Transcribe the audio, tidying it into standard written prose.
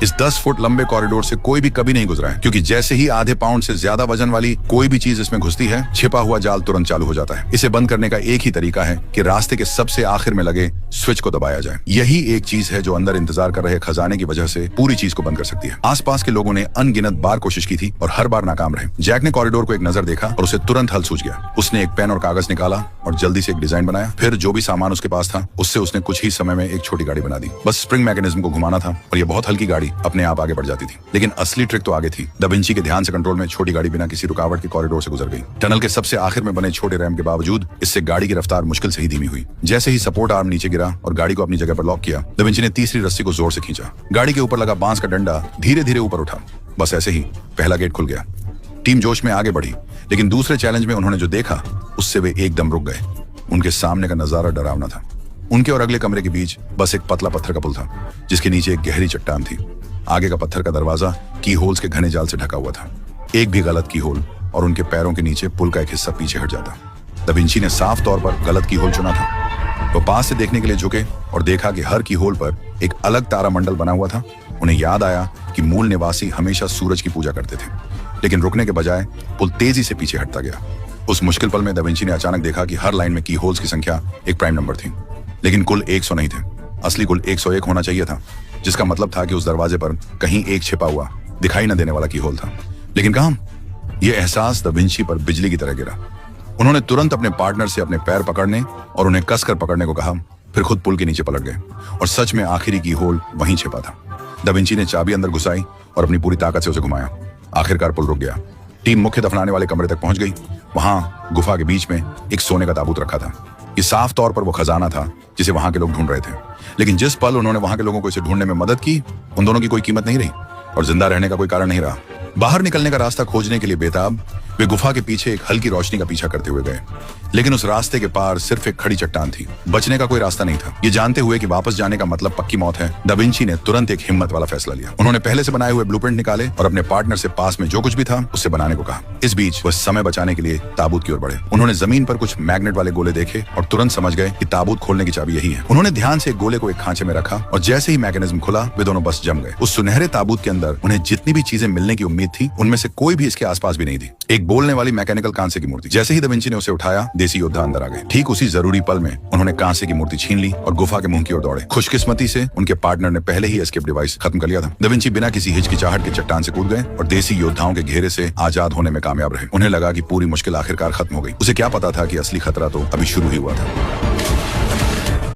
इस 10 फुट लंबे कॉरिडोर से कोई भी कभी नहीं गुजरा है, क्योंकि जैसे ही आधे पाउंड से ज्यादा वजन वाली कोई भी चीज इसमें घुसती है, छिपा हुआ जाल तुरंत चालू हो जाता है। इसे बंद करने का एक ही तरीका है कि रास्ते के सबसे आखिर में लगे स्विच को दबाया जाए। यही एक चीज है जो अंदर इंतजार कर रहे खजाने की वजह से पूरी चीज को बंद कर सकती है। आसपास के लोगों ने अनगिनत बार कोशिश की थी और हर बार नाकाम रहे। जैक ने कॉरिडोर को एक नजर देखा और उसे तुरंत हल सूझ गया। उसने एक पेन और कागज निकाला और जल्दी से एक डिजाइन बनाया। फिर जो भी सामान उसके पास था उससे उसने कुछ ही समय में एक छोटी गाड़ी बना दी। बस स्प्रिंग मैकेनिज्म को घुमाना था और ये बहुत हल्की गाड़ी अपने आप आगे बढ़ जाती थी। लेकिन असली ट्रिक तो आगे थी। दा विंची के ध्यान से कंट्रोल में छोटी गाड़ी बिना किसी रुकावट के कॉरिडोर से गुजर गई। टनल के सबसे आखिर में बने छोटे रैंप के बावजूद इससे गाड़ी की रफ्तार मुश्किल से ही धीमी हुई। जैसे ही सपोर्ट आर्म नीचे गिरा और गाड़ी को अपनी जगह पर लॉक किया, दा विंची ने तीसरी रस्सी को जोर से खींचा। गाड़ी के ऊपर लगा बांस का डंडा धीरे धीरे ऊपर उठा। बस ऐसे ही पहला गेट खुल गया। टीम जोश में आगे बढ़ी, लेकिन दूसरे चैलेंज में उन्होंने जो देखा उससे वे एकदम रुक गए। उनके सामने का नजारा डरावना था। उनके और अगले कमरे के बीच बस एक पतला पत्थर का पुल था, जिसके नीचे एक गहरी चट्टान थी। आगे का पत्थर का दरवाजा की होल्स के घने जाल से ढका हुआ था। एक भी गलत की होल और उनके पैरों के नीचे पुल का एक हिस्सा पीछे हट जाता। दा विंची ने साफ तौर पर गलत की होल चुना था। वो पास से देखने के लिए झुके और देखा कि हर की होल पर एक अलग तारामंडल बना हुआ था। उन्हें याद आया कि मूल निवासी हमेशा सूरज की पूजा करते थे, लेकिन रुकने के बजाय पुल तेजी से पीछे हटता गया। उस मुश्किल पल में दा विंची ने अचानक देखा कि हर लाइन में की होल्स की संख्या एक प्राइम नंबर थी, लेकिन कुल 100 नहीं थे। असली कुल 101 होना चाहिए था, जिसका मतलब था कि उस दरवाजे पर कहीं एक छिपा हुआ दिखाई न देने वाला की होल था। लेकिन कहां? यह एहसास दा विंची पर बिजली की तरह गिरा। उन्होंने तुरंत अपने पार्टनर से अपने पैर पकड़ने और उन्हें कसकर पकड़ने को कहा। फिर खुद पुल के नीचे पलट गए और सच में आखिरी की होल वहीं छिपा था। दा विंची ने चाबी अंदर घुसाई और अपनी पूरी ताकत से उसे घुमाया। आखिरकार पुल रुक गया। टीम मुख्य दफनाने वाले कमरे तक पहुंच गई। वहां गुफा के बीच में एक सोने का ताबूत रखा था। ये साफ तौर पर वो खजाना था जिसे वहां के लोग ढूंढ रहे थे। लेकिन जिस पल उन्होंने वहां के लोगों को इसे ढूंढने में मदद की, उन दोनों की कोई कीमत नहीं रही और जिंदा रहने का कोई कारण नहीं रहा। बाहर निकलने का रास्ता खोजने के लिए बेताब वे गुफा के पीछे एक हल्की रोशनी का पीछा करते हुए गए। लेकिन उस रास्ते के पार सिर्फ एक खड़ी चट्टान थी। बचने का कोई रास्ता नहीं था। ये जानते हुए कि वापस जाने का मतलब पक्की मौत है, दा विंची ने तुरंत एक हिम्मत वाला फैसला लिया। उन्होंने पहले से बनाए हुए ब्लूप्रिंट निकाले और अपने पार्टनर से पास में जो कुछ भी था उससे बनाने को कहा। इस बीच वह समय बचाने के लिए ताबूत की ओर बढ़े। उन्होंने जमीन पर कुछ मैग्नेट वाले गोले देखे और तुरंत समझ गए कि ताबूत खोलने की चाबी यही है। उन्होंने ध्यान से एक गोले को एक खांचे में रखा और जैसे ही मैकेनिज्म खुला, वे दोनों बस जम गए। उस सुनहरे ताबूत के अंदर उन्हें जितनी भी चीजें मिलने की उम्मीद थी, उनमें से कोई भी इसके आसपास भी नहीं थी। एक बोलने वाली मैकेनिकल कांसे की मूर्ति। जैसे ही दा विंची ने उसे उठाया, देसी योद्धा अंदर आ गए। ठीक उसी जरूरी पल में उन्होंने कांसे की मूर्ति छीन ली और गुफा के मुंह की ओर दौड़े। खुशकिस्मती से उनके पार्टनर ने पहले ही एस्केप डिवाइस खत्म कर लिया था। दा विंची बिना किसी हिचकिचाहट के चट्टान से कूद गए और देसी योद्धाओं के घेरे से आजाद होने में कामयाब रहे। उन्हें लगा कि पूरी मुश्किल आखिरकार खत्म हो गई। उसे क्या पता था कि असली खतरा तो अभी शुरू ही हुआ था।